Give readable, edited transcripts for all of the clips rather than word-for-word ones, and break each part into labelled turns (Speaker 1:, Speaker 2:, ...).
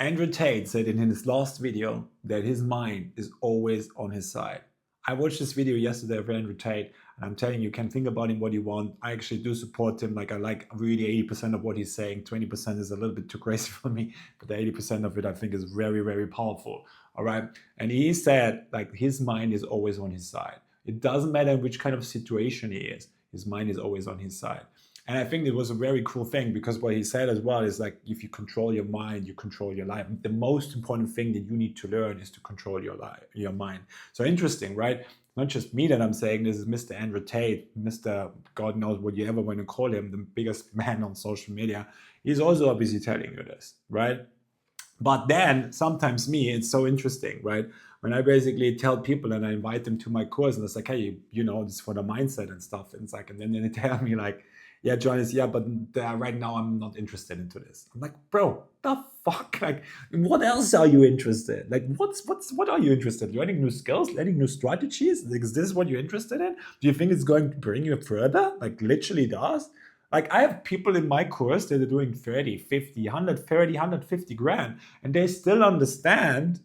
Speaker 1: Andrew Tate said in his last video that his mind is always on his side. I watched this video yesterday of Andrew Tate, and I'm telling you, you can think about him what you want. I actually do support him. Like I like really 80% of what he's saying. 20% is a little bit too crazy for me, but the 80% of it I think is very, very powerful. All right. And he said like his mind is always on his side. It doesn't matter which kind of situation he is. His mind is always on his side. And I think it was a very cool thing because what he said as well is like, if you control your mind, you control your life. The most important thing that you need to learn is to control your life, your mind. So interesting, right? Not just me that I'm saying this, is Mr. Andrew Tate, Mr. God knows what you ever want to call him, the biggest man on social media. He's also obviously telling you this, right? But then sometimes me, it's so interesting, right? When I basically tell people and I invite them to my course and it's like, hey, you know, this is for the mindset and stuff. And it's like, and then they tell me like, yeah, Johannes, yeah, but right now I'm not interested into this. I'm like, bro, the fuck? Like, what else are you interested? Like, what are you interested in? Learning new skills, learning new strategies? Like, is this what you're interested in? Do you think it's going to bring you further? Like, literally does. Like, I have people in my course that are doing 30, 50, 130, 150 grand, and they still understand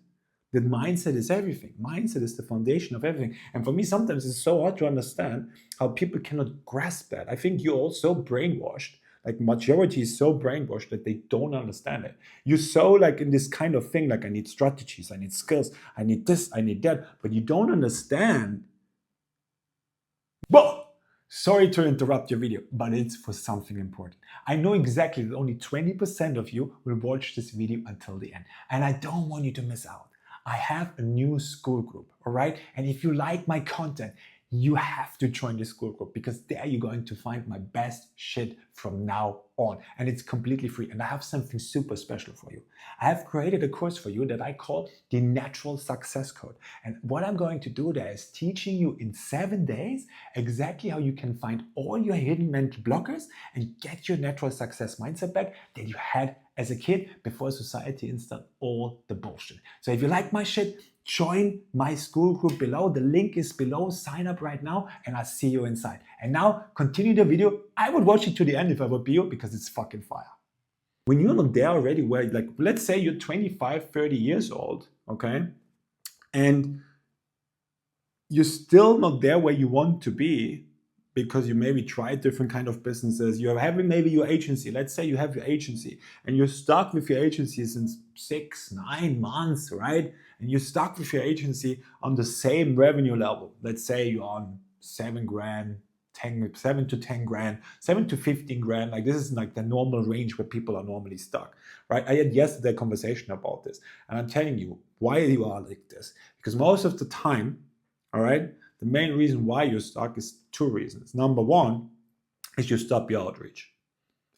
Speaker 1: that mindset is everything. Mindset is the foundation of everything. And for me, sometimes it's so hard to understand how people cannot grasp that. I think you're all so brainwashed, like majority is so brainwashed that they don't understand it. You're so like in this kind of thing, like I need strategies, I need skills, I need this, I need that, but you don't understand. Whoa! Sorry to interrupt your video, but it's for something important. I know exactly that only 20% of you will watch this video until the end, and I don't want you to miss out. I have a new Skool group, all right? And if you like my content, you have to join the Skool group because there you're going to find my best shit from now on. And it's completely free. And I have something super special for you. I have created a course for you that I call the Natural Success Code. And what I'm going to do there is teaching you in 7 days exactly how you can find all your hidden mental blockers and get your natural success mindset back that you had as a kid before society installed all the bullshit. So if you like my shit, join my Skool group below. The link is below. Sign up right now and I'll see you inside. And now continue the video. I would watch it to the end if I would be you because it's fucking fire. When you're not there already, where like, let's say you're 25, 30 years old, okay? And you're still not there where you want to be because you maybe tried different kind of businesses. You're having maybe your agency. Let's say you have your agency and you're stuck with your agency since 6, 9 months, right? And you're stuck with your agency on the same revenue level. Let's say you're on 7 grand, 7 to 10 grand, 7 to 15 grand. Like this is like the normal range where people are normally stuck, right? I had yesterday a conversation about this and I'm telling you why you are like this. Because most of the time, all right, the main reason why you're stuck is 2 reasons. Number 1 is you stop your outreach.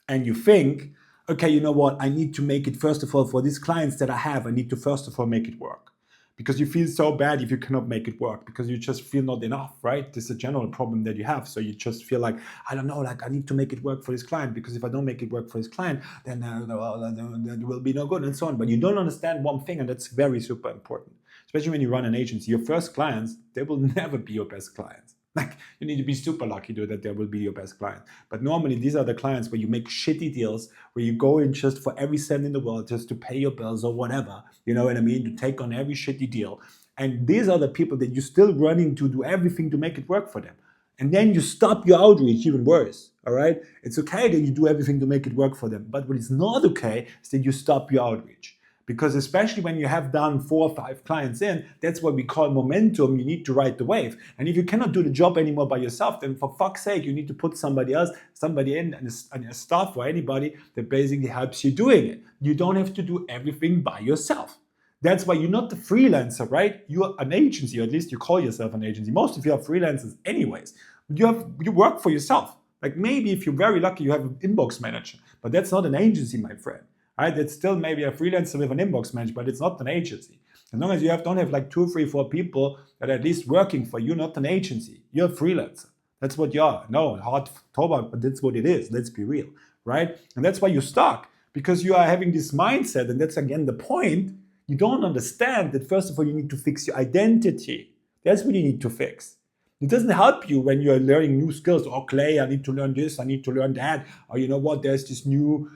Speaker 1: And you think, okay, you know what? I need to make it, first of all, for these clients that I have, I need to first of all make it work. Because you feel so bad if you cannot make it work, because you just feel not enough, right? This is a general problem that you have. So you just feel like, I don't know, like I need to make it work for this client, because if I don't make it work for this client, then it will be no good and so on. But you don't understand one thing, and that's very super important. Especially when you run an agency, your first clients, they will never be your best clients. Like you need to be super lucky that they will be your best client. But normally these are the clients where you make shitty deals, where you go in just for every cent in the world just to pay your bills or whatever. You know what I mean? To take on every shitty deal. And these are the people that you're still running to do everything to make it work for them. And then you stop your outreach, even worse. All right? It's okay that you do everything to make it work for them. But what is not okay is that you stop your outreach. Because especially when you have done 4 or 5 clients in, that's what we call momentum. You need to ride the wave. And if you cannot do the job anymore by yourself, then for fuck's sake, you need to put somebody else, somebody in, and a staff or anybody that basically helps you doing it. You don't have to do everything by yourself. That's why you're not the freelancer, right? You're an agency, or at least you call yourself an agency. Most of you are freelancers anyways. You work for yourself. Like maybe if you're very lucky, you have an inbox manager, but that's not an agency, my friend. Right? It's still maybe a freelancer with an inbox manager, but it's not an agency. As long as you don't have like 2, 3, 4 people that are at least working for you, not an agency. You're a freelancer. That's what you are. No, hard to talk about, but that's what it is. Let's be real, right? And that's why you're stuck, because you are having this mindset, and that's again the point. You don't understand that first of all, you need to fix your identity. That's what you need to fix. It doesn't help you when you're learning new skills. Oh, Clay, I need to learn this, I need to learn that. Or you know what, there's this new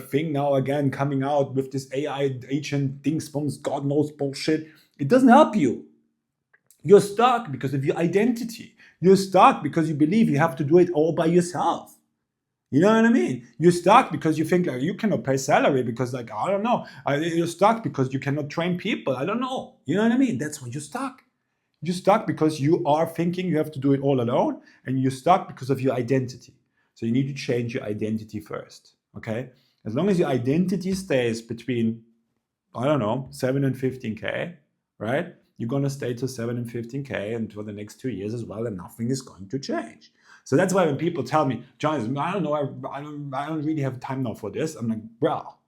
Speaker 1: thing now again coming out with this AI agent things, God knows bullshit. It doesn't help you. You're stuck because of your identity. You're stuck because you believe you have to do it all by yourself. You know what I mean? You're stuck because you think like you cannot pay salary because like, I don't know. You're stuck because you cannot train people. I don't know. You know what I mean? That's why you're stuck. You're stuck because you are thinking you have to do it all alone, and you're stuck because of your identity. So you need to change your identity first, okay? As long as your identity stays between, I don't know, 7 and 15K, right? You're gonna stay to 7 and 15K and for the next 2 years as well, and nothing is going to change. So that's why when people tell me, Johannes, I don't know, I don't really have time now for this. I'm like, well,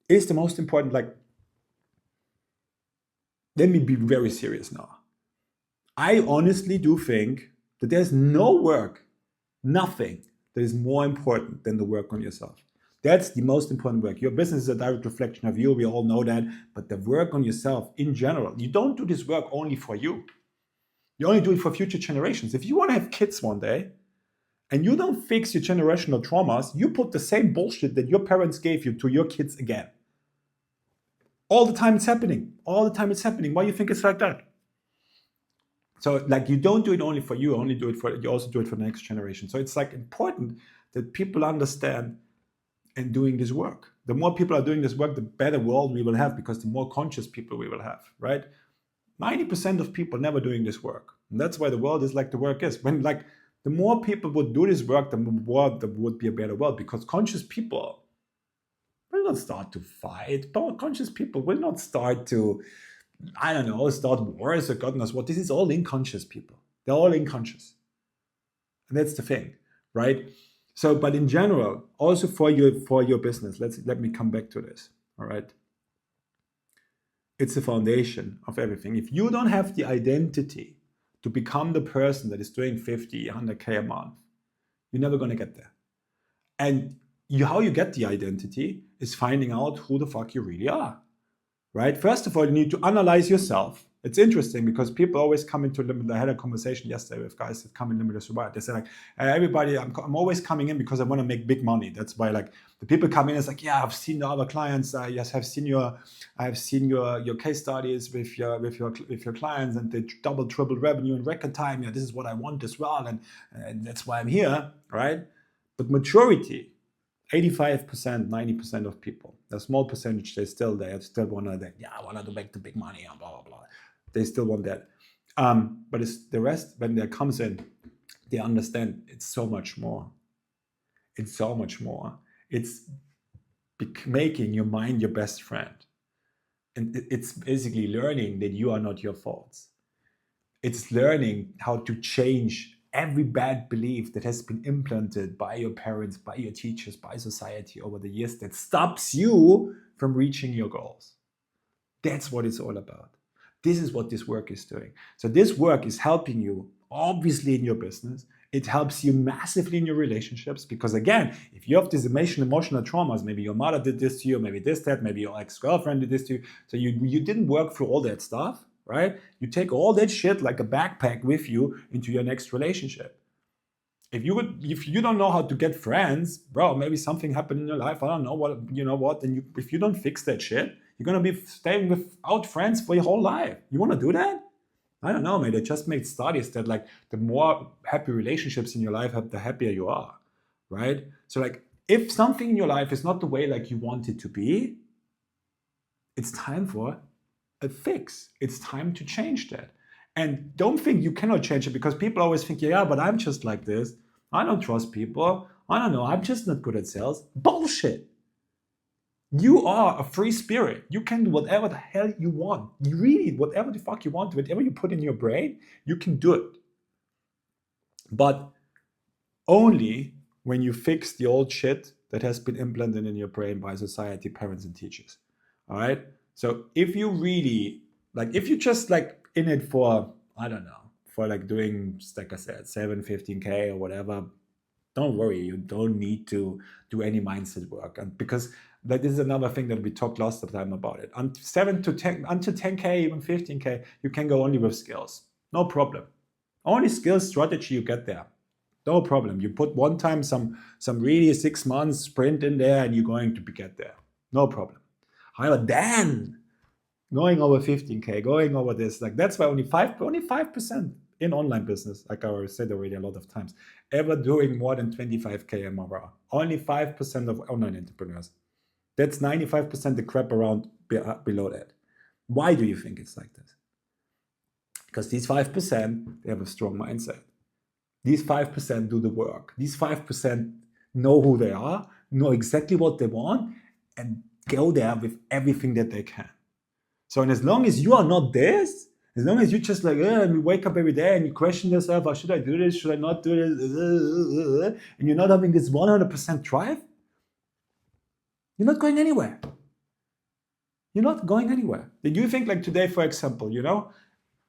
Speaker 1: it's the most important, like, let me be very serious now. I honestly do think that there's no work, nothing that is more important than the work on yourself. That's the most important work. Your business is a direct reflection of you. We all know that. But the work on yourself in general, you don't do this work only for you. You only do it for future generations. If you want to have kids one day and you don't fix your generational traumas, you put the same bullshit that your parents gave you to your kids again. All the time it's happening. All the time it's happening. Why do you think it's like that? So like you don't do it only for you, you also do it for the next generation. So it's like important that people understand and doing this work. The more people are doing this work, the better world we will have, because the more conscious people we will have, right? 90% of people never doing this work. And that's why the world is like the work is. When like the more people would do this work, the more there would be a better world, because conscious people will not start to fight. Conscious people will not start to, I don't know, start wars or God knows what. This is all unconscious people. They're all unconscious. And that's the thing, right? So, but in general, also for your business, let me come back to this, all right? It's the foundation of everything. If you don't have the identity to become the person that is doing 50, 100K a month, you're never going to get there. And how you get the identity is finding out who the fuck you really are, right? First of all, you need to analyze yourself. It's interesting because people always come into limit. I had a conversation yesterday with guys that come in limitless survival. They say like, hey, everybody, I'm always coming in because I want to make big money. That's why like the people come in. It's like, yeah, I've seen the other clients. Yes, I've seen your case studies with your clients, and they double, triple revenue in record time. Yeah, this is what I want as well, and that's why I'm here, right? But maturity, 85%, 90% of people, a small percentage, they still want to, yeah, I want to make the big money, and blah, blah, blah. They still want that. But it's the rest, when there comes in, they understand it's so much more. It's so much more. It's making your mind your best friend. And it's basically learning that you are not your faults. It's learning how to change every bad belief that has been implanted by your parents, by your teachers, by society over the years that stops you from reaching your goals. That's what it's all about. This is what this work is doing. So this work is helping you, obviously, in your business. It helps you massively in your relationships, because again, if you have these emotional traumas, maybe your mother did this to you, maybe this, that, maybe your ex-girlfriend did this to you, so you didn't work through all that stuff, right? You take all that shit like a backpack with you into your next relationship. If you don't know how to get friends, bro, maybe something happened in your life. I don't know what, and if you don't fix that shit, you're gonna be staying without friends for your whole life. You wanna do that? I don't know, man. They just made studies that like the more happy relationships in your life have, the happier you are, right? So like if something in your life is not the way like you want it to be, it's time for a fix. It's time to change that. And don't think you cannot change it, because people always think, yeah, but I'm just like this. I don't trust people. I don't know. I'm just not good at sales. Bullshit. You are a free spirit. You can do whatever the hell you want. You really, whatever the fuck you want, whatever you put in your brain, you can do it. But only when you fix the old shit that has been implanted in your brain by society, parents, and teachers. All right? So if you really, like, if you just like in it for, I don't know, for like doing, like I said, 7, 15K or whatever, don't worry. You don't need to do any mindset work. And because that is another thing that we talked last time about it. Until 10K, even 15K, you can go only with skills. No problem. Only skill strategy you get there. No problem. You put one time some really 6 months sprint in there and you're going to get there. No problem. However, then going over 15K, going over this, like that's why only 5% in online business, like I said already a lot of times, ever doing more than 25K MRR. Only 5% of online entrepreneurs. That's 95% the crap around below that. Why do you think it's like this? Because these 5%, they have a strong mindset. These 5% do the work. These 5% know who they are, know exactly what they want, and go there with everything that they can. So, and as long as you are not this, as long as you just like, you wake up every day and you question yourself, should I do this? Should I not do this? And you're not having this 100% drive, you're not going anywhere. You're not going anywhere. Did you think like today, for example,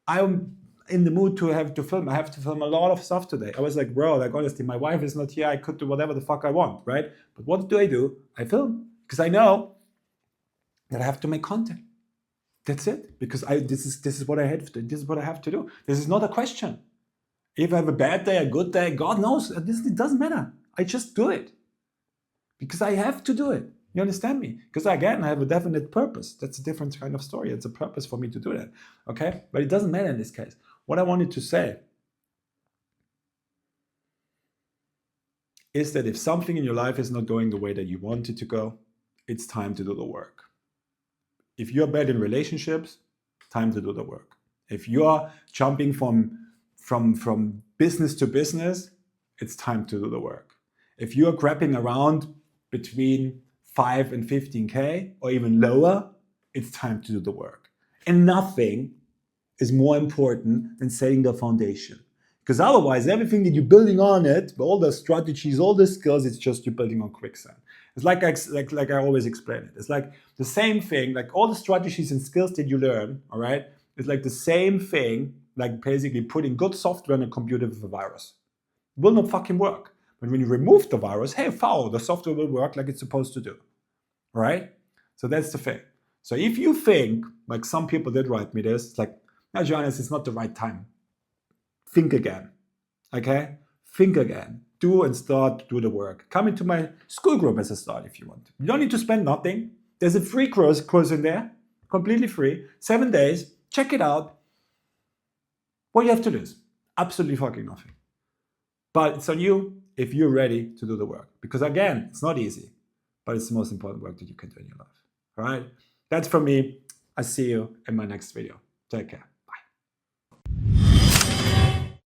Speaker 1: I'm in the mood to have to film. I have to film a lot of stuff today. I was like, bro, like honestly, my wife is not here. I could do whatever the fuck I want, right? But what do? I film because I know that I have to make content. That's it. Because this is what I have to. This is what I have to do. This is not a question. If I have a bad day, a good day, God knows. It doesn't matter. I just do it because I have to do it. You understand me? Because again, I have a definite purpose. That's a different kind of story. It's a purpose for me to do that. Okay? But it doesn't matter in this case. What I wanted to say is that if something in your life is not going the way that you want it to go, it's time to do the work. If you're bad in relationships, time to do the work. If you're jumping from business to business, it's time to do the work. If you're grabbing around between 5 and 15K or even lower, it's time to do the work. And nothing is more important than setting the foundation. Because otherwise, everything that you're building on it, all the strategies, all the skills, it's just you're building on quicksand. It's like I always explain it. It's like the same thing, like all the strategies and skills that you learn, all right? It's like the same thing, like basically putting good software on a computer with a virus. It will not fucking work. But when you remove the virus, hey, the software will work like it's supposed to do, right? So that's the thing. So if you think, like some people did write me this, it's like, no, Johannes, it's not the right time. Think again, okay? Think again. Do and start to do the work. Come into my school group as a start if you want. You don't need to spend nothing. There's a free course in there, completely free, 7 days. Check it out. What do you have to lose? Absolutely fucking nothing. But it's on you if you're ready to do the work. Because again, it's not easy, but it's the most important work that you can do in your life. All right? That's from me. I see you in my next video. Take care.